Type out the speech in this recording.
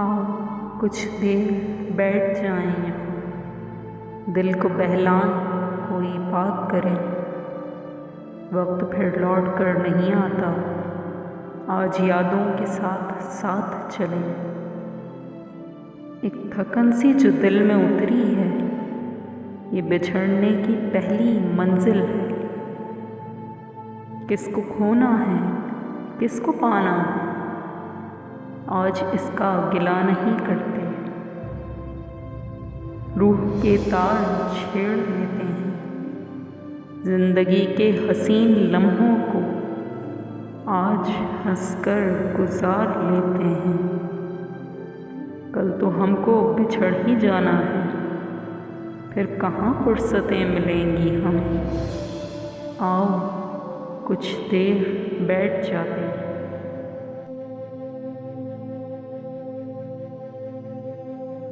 आओ कुछ देर बैठ जाएं यहाँ, दिल को बहलाएं, कोई बात करें। वक्त फिर लौट कर नहीं आता, आज यादों के साथ साथ चलें। एक थकन सी जो दिल में उतरी है, ये बिछड़ने की पहली मंजिल है। किसको खोना है, किसको पाना है, आज इसका गिला नहीं करते। रूह के तार छेड़ लेते हैं, जिंदगी के हसीन लम्हों को आज हंसकर गुजार लेते हैं। कल तो हमको बिछड़ ही जाना है, फिर कहाँ फुर्सतें मिलेंगी हमें। आओ कुछ देर बैठ जाते हैं।